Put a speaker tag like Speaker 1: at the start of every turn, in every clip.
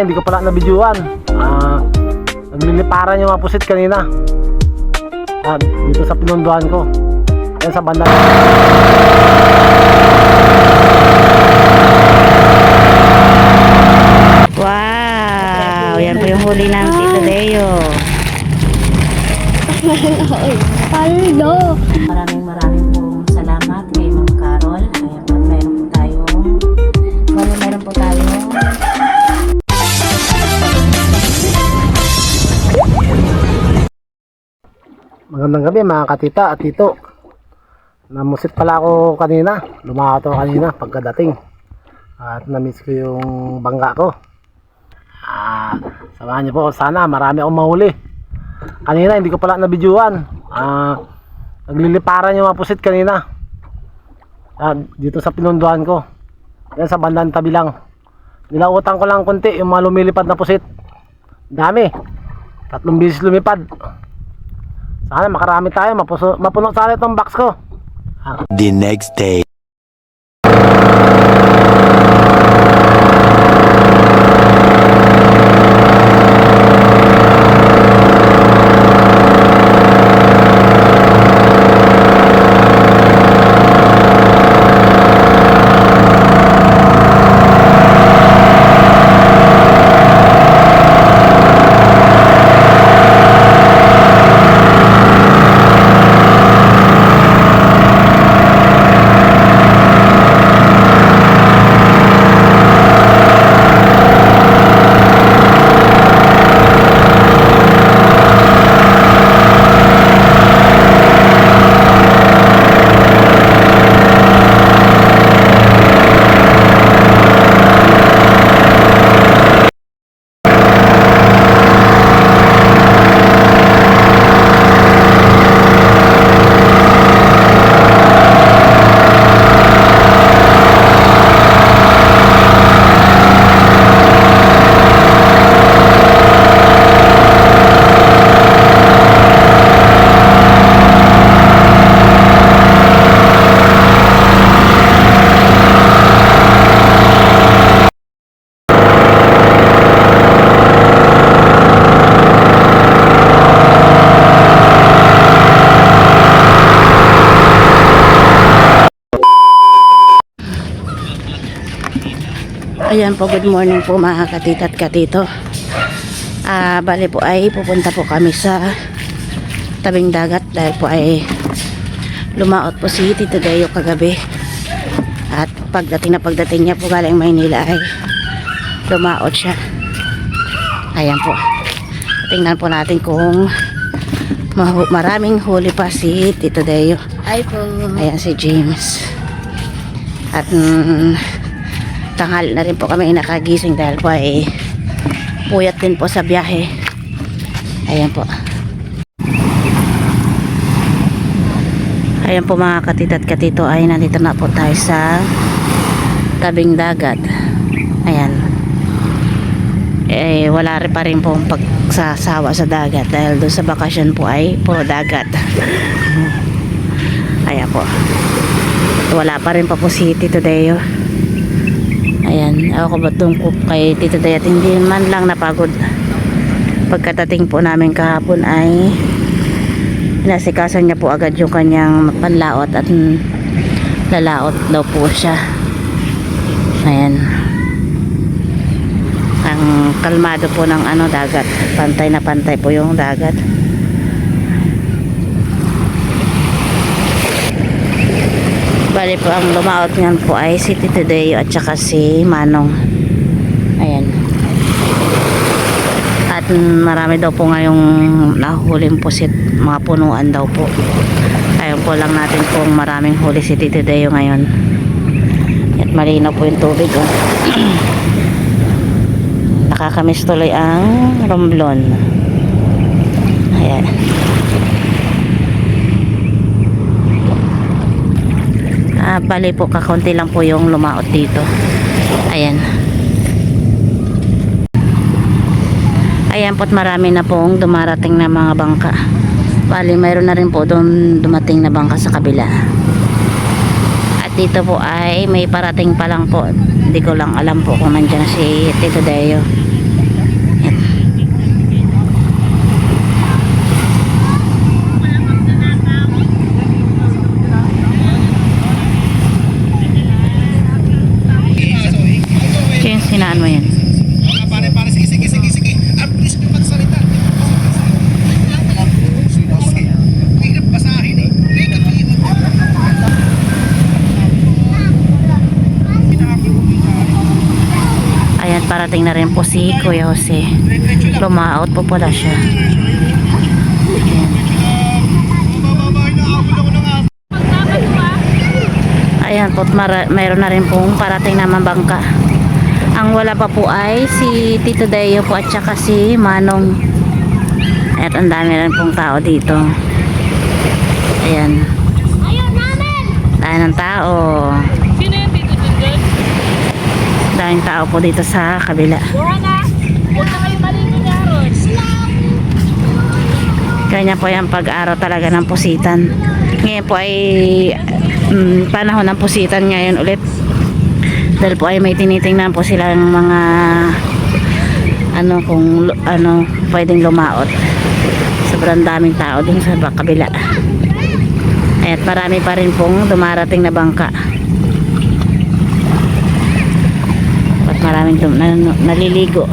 Speaker 1: Hindi ko pala na-videoan. Nagliliparan yung mga pusit kanina. Dito sa pinunduhan ko. Yan sa banda.
Speaker 2: Wow! Yan po yung huli ng Tito Leo.
Speaker 3: Paldo.
Speaker 2: Maraming po salamat kay Ma'am Carol. Ayan po, meron po tayong
Speaker 1: Magandang gabi mga katita at tito. Namusit pala ako kanina. Lumakas ako kanina pagkadating. At na-miss ko yung bangga ko. Samahan niyo po sana, marami akong mahuli. Kanina hindi ko pala na-videoan. Nagliliparan yung mga pusit kanina. Dito sa pinunduhan ko. Yan sa bandang tabi lang. Nilautan ko lang konti yung mga lumilipad na pusit. Dami. 3 bisis lumipad. Sana makarami tayo, mapuno sana itong box ko.
Speaker 4: The next day.
Speaker 2: Ayan po, good morning po mga katita at katito. Bali po ay pupunta po kami sa tabing dagat dahil po ay lumaot po si Tito Leo kagabi. At pagdating niya po galing Maynila ay lumaot siya. Ayan po. Tingnan po natin kung maraming huli pa si Tito Leo.
Speaker 3: Ay po.
Speaker 2: Ayan si James. At tanghali na rin po kami nakagising dahil po ay puyat din po sa biyahe. Ayan po. Ayan po mga katita at katito, ay nandito na po tayo sa tabing dagat. Ayan. Wala rin pa rin pong pagsasawa sa dagat dahil doon sa bakasyon po ay puro dagat. Ayan po. Wala pa rin pa po si Tito Leo. Ayan, ako ba tungkol kay Tito Dayat, hindi man lang napagod. Pagkatating po namin kahapon ay inasikasan niya po agad yung kanyang panlaot at lalaot daw po siya. Ayan. Ang kalmado po ng dagat. Pantay na pantay po yung dagat. Bali po ang lumaot niyan po ay si Tito Leo at saka si Manong. Ayan. At marami daw po ngayong nahuling pusit, mga punuan daw po. Ayun po lang natin kung maraming huli si Tito Leo ngayon. At malinaw po yung tubig. Nakakamiss tuloy ang Romblon. Ayan. Bali po kakunti lang po yung lumaot dito. Ayan. Ayan po't marami na pong dumarating na mga bangka. Bali mayroon na rin po doon dumating na bangka sa kabila. At dito po ay may parating pa lang po. Hindi ko lang alam po kung nandiyan si Tito Leo. dumarating na rin po si Kuya Jose. Lumaot po pala siya. Ayan po, mayroon na rin pong parating naman bangka. Ang wala pa po ay si Tito Deo po at saka si Manong. At ang dami rin pong tao dito. Ayan. Dahil ng tao.
Speaker 3: Sino yung Tito Junjun?
Speaker 2: Daming tao po dito sa kabila.
Speaker 3: Punta kayo maligo niya, Ron.
Speaker 2: Kanya po yung pag-araw talaga ng pusitan. Ngayon po ay panahon ng pusitan ngayon ulit. Dahil po ay may tinitingnan po silang mga kung pwedeng lumaot. Sobrang daming tao dun sa kabila. At marami pa rin pong dumarating na bangka. At maraming naliligo.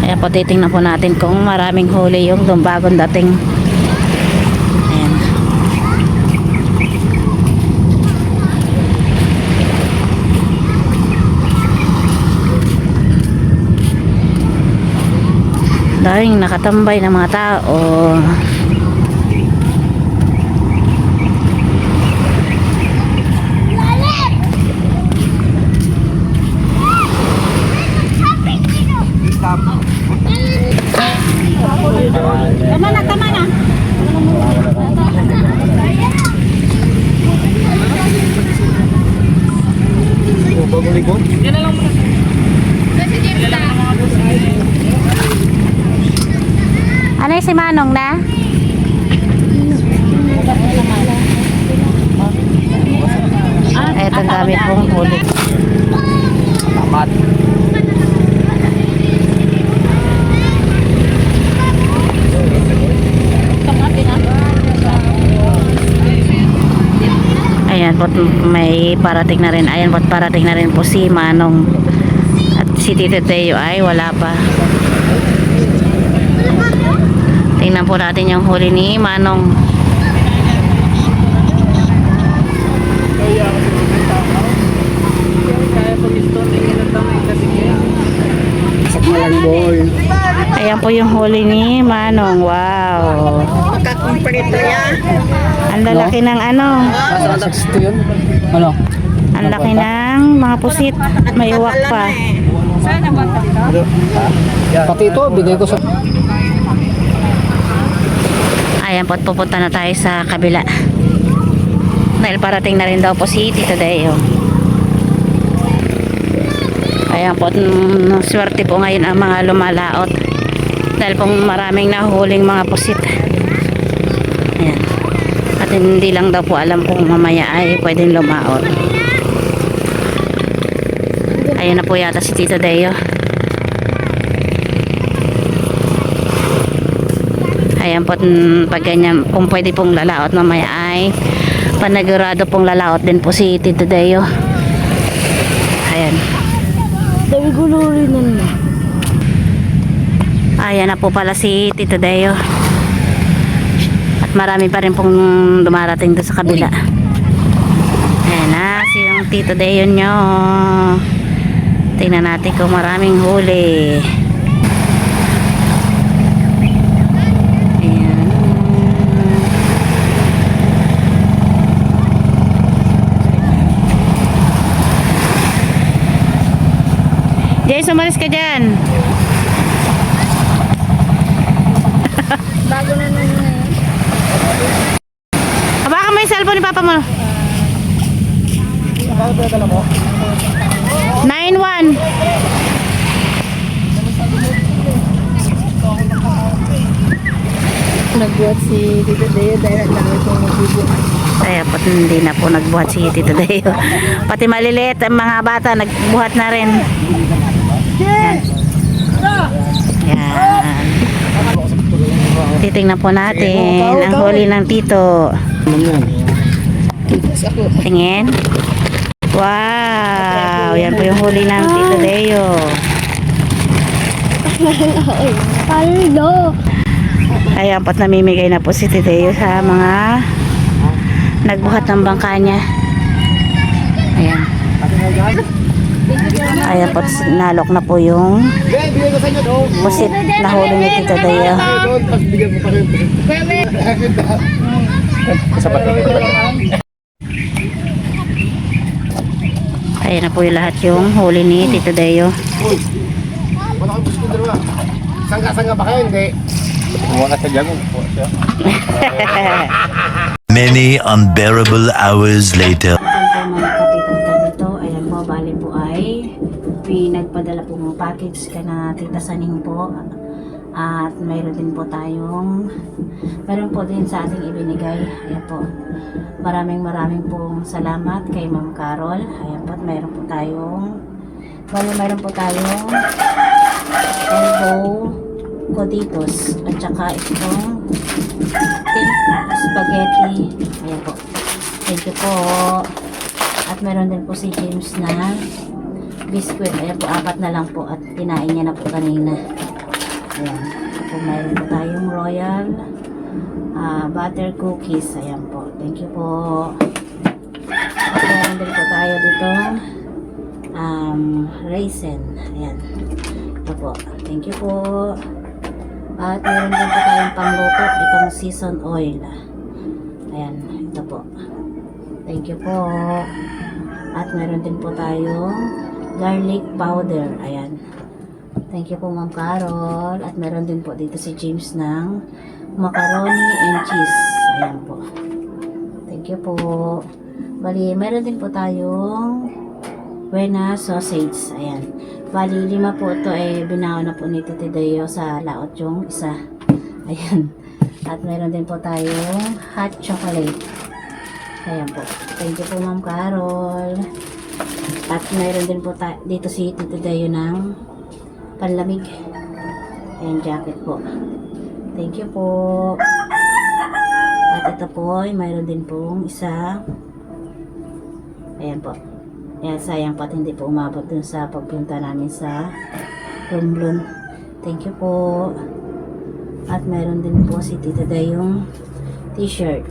Speaker 2: Kaya po titingnan po natin kung maraming huli yung bagong dating. Ayan. Daming nakatambay ng mga tao.
Speaker 3: Tama na.
Speaker 2: Ano yung si Manong na? Eto, ang dami pong huli. Ayan po, may parating na rin. Ayan po, parating na rin po si Manong. At si Tito Teo ay wala pa. Tingnan po natin yung huli ni Manong. Ayan po yung huli ni Manong. Wow. Ang lalaki ng ang laki ng mga pusit. May uwak pa.
Speaker 1: Pati ito, bigay ko sa...
Speaker 2: Ayan po, pupunta na tayo sa kabila. Dahil parating na rin daw po si Tito Deo. Ayan po, swerte po ngayon ang mga lumalaot. Dahil po maraming nahuling mga pusit. Ayan. At hindi lang daw po alam kung mamaya ay pwedeng lumaot. Ayan na po yata si Tito Deo. Ayan po, pag ganyan, kung pwede pong lalaot mamaya ay panagurado pong lalaot din po si Tito Deo. Ayan.
Speaker 3: Dami gulo rin nun.
Speaker 2: Ayan na po pala si Tito Deo. At marami pa rin pong dumarating doon sa kabila. Ayan na, si yung Tito Deo nyo. Tingnan natin kung maraming huli. Jay, sumalis ka dyan.
Speaker 3: Bago na nun yun.
Speaker 2: Habakan mo yung cellphone ni Papa mo. 9-1.
Speaker 3: Nagbuhat si Tito Deo dahil ang dami kong magbubuhat.
Speaker 2: Kaya pati hindi na po nagbuhat si Tito Deo. Pati maliliit ang mga bata nagbuhat na rin. Yan. Yan. Titingnan po natin ang huli ng Tito. Tingin. Wow, yan po yung huli ng Tito Deo.
Speaker 3: Paldo.
Speaker 2: Ayan po't namimigay na po si Tito Deo sa mga nagbuhat ng bangka niya. Ayan. Ayan po, nalok na po yung pusit na huli ni Tita Daya. Ayan na po yung lahat yung huli ni Tita Dayo.
Speaker 1: Wala kang gusto dalawa. Sangga ba kayo? Hindi.
Speaker 4: Many unbearable hours later.
Speaker 2: Ayan po mga katitat ka dito. Ayan po, bali po ay pinagpadala po ng package ka na Tita Saning po. At mayroon din po meron po din sa ating ibinigay. Ayan po. Maraming pong salamat kay Ma'am Carol. Ayan po, at mayroon po tayong elbow coditos at saka itong spaghetti. Ayan po. Thank you po. At meron din po si James na biscuit. Ayan po, 4 na lang po at kinain niya na po kanina. Ayan. So, mayroon po tayong royal butter cookies. Ayan po. Thank you po. At meron din po tayo dito raisin. Ayan. Ito po. Thank you po. At meron din po tayong pangluto. Itong season oil. Ayan. Ito po. Thank you po. At meron din po tayong garlic powder. Ayan. Thank you po Ma'am Carol. At meron din po dito si James ng macaroni and cheese. Ayan po. Thank you po. Bali, meron din po tayong Buena sausage. Ayan. Bali, 5 po ito ay binawa na po ni Tita Dayo sa laot yung isa. Ayan. At meron din po tayong hot chocolate. Ayan po. Thank you po Ma'am Carol. At meron din po dito si Tita Dayo ng panlamig. Ayan, jacket po. Thank you po. At ito po ay mayroon din pong isa. Ayan po. Ayan, sayang pat hindi po umabot dun sa pagpunta namin sa Romblon. Thank you po. At mayroon din po si Tita Dayong t-shirt.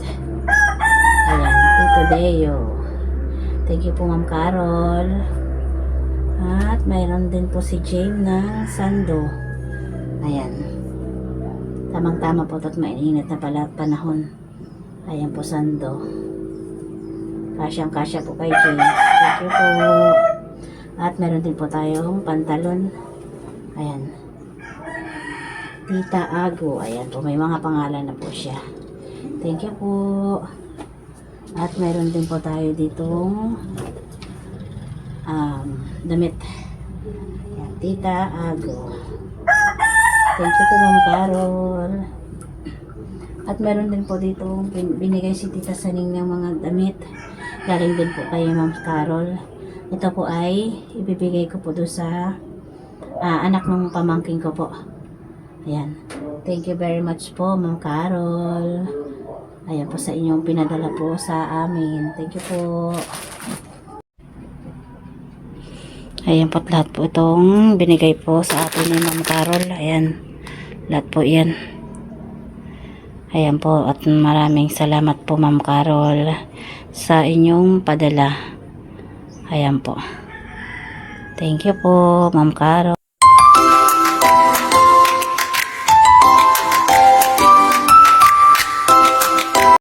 Speaker 2: Ayan, Tita Dayo. Thank you po Ma'am Carol. At mayroon din po si James ng sando. Ayan. Tamang-tama po at mainit na pala panahon. Ayan po sando. Kasyang-kasya po kay James. Thank you po. At meron din po tayong pantalon. Ayan. Tita Ago. Ayan po. May mga pangalan na po siya. Thank you po. At meron din po tayo ditong damit. Ayan, Tita Ago. Thank you po Ma'am Carol. At meron din po dito binigay si Tita Saning ng mga damit. Galing din po kay Ma'am Carol. Ito po ay ibibigay ko po doon sa anak ng pamangking ko po. Ayan. Thank you very much po Ma'am Carol. Ayan po sa inyong pinadala po sa amin. Thank you po. Ayan po lahat po itong binigay po sa atin ni Ma'am Carol. Ayan. Lahat po yan. Ayan po. At maraming salamat po Ma'am Carol sa inyong padala. Ayan po. Thank you po Ma'am Carol.